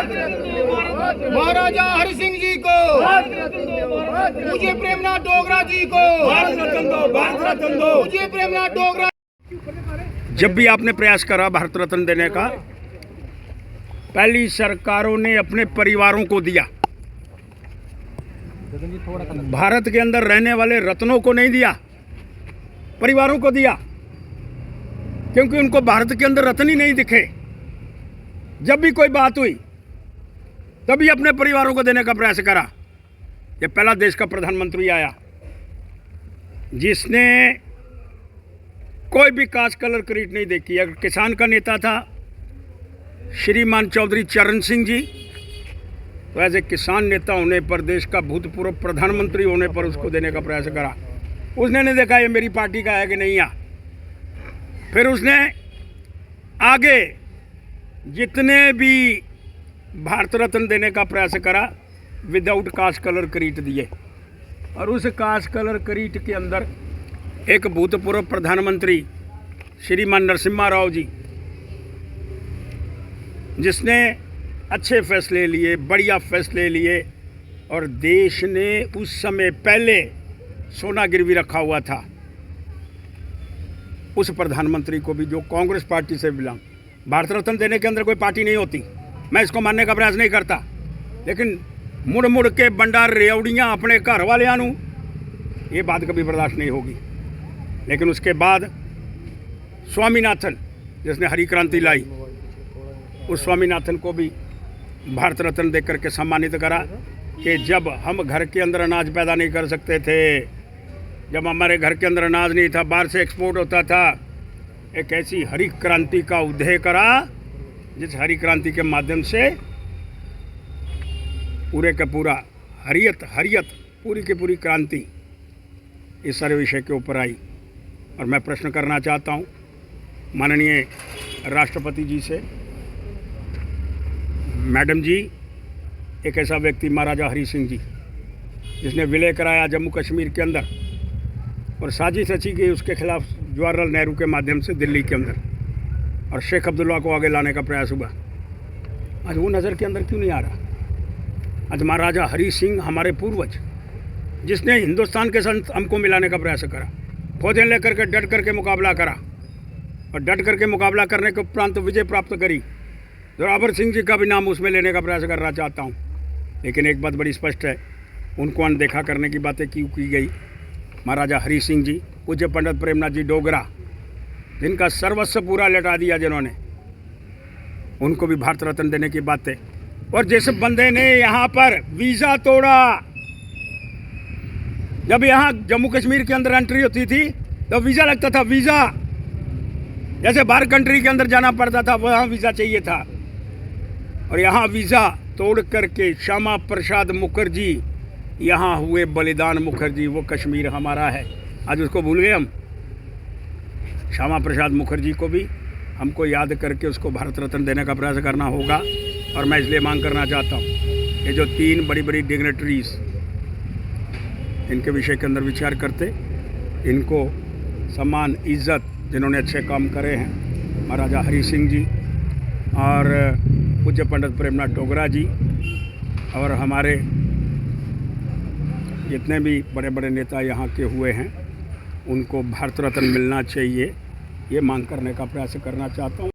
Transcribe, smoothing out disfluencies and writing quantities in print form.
महाराजा हरि सिंह जी को, मुझे प्रेमनाथ डोगरा जी को, मुझे प्रेमनाथ डोगरा। जब भी आपने प्रयास करा भारत रत्न देने का, पहली सरकारों ने अपने परिवारों को दिया, भारत के अंदर रहने वाले रत्नों को नहीं दिया, परिवारों को दिया, क्योंकि उनको भारत के अंदर रत्न ही नहीं दिखे। जब भी कोई बात हुई तभी अपने परिवारों को देने का प्रयास करा। ये पहला देश का प्रधानमंत्री आया जिसने कोई भी कास्ट कलर क्रीड नहीं देखी। अगर किसान का नेता था श्रीमान चौधरी चरण सिंह जी, तो एज ए किसान नेता होने पर, देश का भूतपूर्व प्रधानमंत्री होने पर उसको देने का प्रयास करा। उसने नहीं देखा ये मेरी पार्टी का है कि नहीं है। फिर उसने आगे जितने भी भारत रत्न देने का प्रयास करा, विदाउट कास्ट कलर क्रीट दिए। और उस कास्ट कलर क्रीट के अंदर एक भूतपूर्व प्रधानमंत्री श्रीमान नरसिम्हा राव जी, जिसने अच्छे फैसले लिए, बढ़िया फैसले लिए, और देश ने उस समय पहले सोना गिरवी रखा हुआ था, उस प्रधानमंत्री को भी, जो कांग्रेस पार्टी से बिलोंग, भारत रत्न देने के अंदर कोई पार्टी नहीं होती, मैं इसको मानने का प्रयास नहीं करता, लेकिन मुड़ मुड़ के बंडार रेवड़ियाँ अपने घर वालियां नूं, ये बात कभी बर्दाश्त नहीं होगी। लेकिन उसके बाद स्वामीनाथन, जिसने हरी क्रांति लाई, उस स्वामीनाथन को भी भारत रत्न दे करके सम्मानित करा कि जब हम घर के अंदर अनाज पैदा नहीं कर सकते थे, जब हमारे घर के अंदर अनाज नहीं था, बाहर से एक्सपोर्ट होता था, एक ऐसी हरी क्रांति का उदय करा जिस हरी क्रांति के माध्यम से पूरे का पूरा हरियत पूरी की पूरी क्रांति इस सारे विषय के ऊपर आई। और मैं प्रश्न करना चाहता हूँ माननीय राष्ट्रपति जी से, मैडम जी, एक ऐसा व्यक्ति महाराजा हरि सिंह जी, जिसने विलय कराया जम्मू कश्मीर के अंदर, और साजिश रची गई उसके खिलाफ जवाहरलाल नेहरू के माध्यम से दिल्ली के अंदर, और शेख अब्दुल्ला को आगे लाने का प्रयास हुआ। आज वो नज़र के अंदर क्यों नहीं आ रहा? आज महाराजा हरि सिंह हमारे पूर्वज, जिसने हिंदुस्तान के संग हमको मिलाने का प्रयास करा, फौजें लेकर के डट करके मुकाबला करा, और डट करके मुकाबला करने के उपरांत विजय प्राप्त करी। जोरावर सिंह जी का भी नाम उसमें लेने का प्रयास करना चाहता हूँ। लेकिन एक बात बड़ी स्पष्ट है, उनको अनदेखा करने की बातें क्यों की गई? महाराजा हरि सिंह जी, पूज्य पंडित प्रेमनाथ जी डोगरा, जिनका सर्वस्व पूरा लटा दिया जिन्होंने, उनको भी भारत रत्न देने की बातें। और जिस बंदे ने यहाँ पर वीज़ा तोड़ा, जब यहाँ जम्मू कश्मीर के अंदर एंट्री होती थी तो वीज़ा लगता था, वीज़ा जैसे बाहर कंट्री के अंदर जाना पड़ता था, वहाँ वीज़ा चाहिए था, और यहाँ वीज़ा तोड़ करके श्यामा प्रसाद मुखर्जी यहाँ हुए बलिदान मुखर्जी, वो कश्मीर हमारा है, आज उसको भूल गए हम। श्यामा प्रसाद मुखर्जी को भी हमको याद करके उसको भारत रत्न देने का प्रयास करना होगा। और मैं इसलिए मांग करना चाहता हूँ, ये जो 3 बड़ी बड़ी डिग्नेटरीज इनके विषय के अंदर विचार करते, इनको सम्मान, इज्जत, जिन्होंने अच्छे काम करे हैं, महाराजा हरि सिंह जी और पूज्य पंडित प्रेमनाथ डोगरा जी, और हमारे जितने भी बड़े बड़े नेता यहाँ के हुए हैं, उनको भारत रत्न मिलना चाहिए, ये मांग करने का प्रयास करना चाहता हूँ।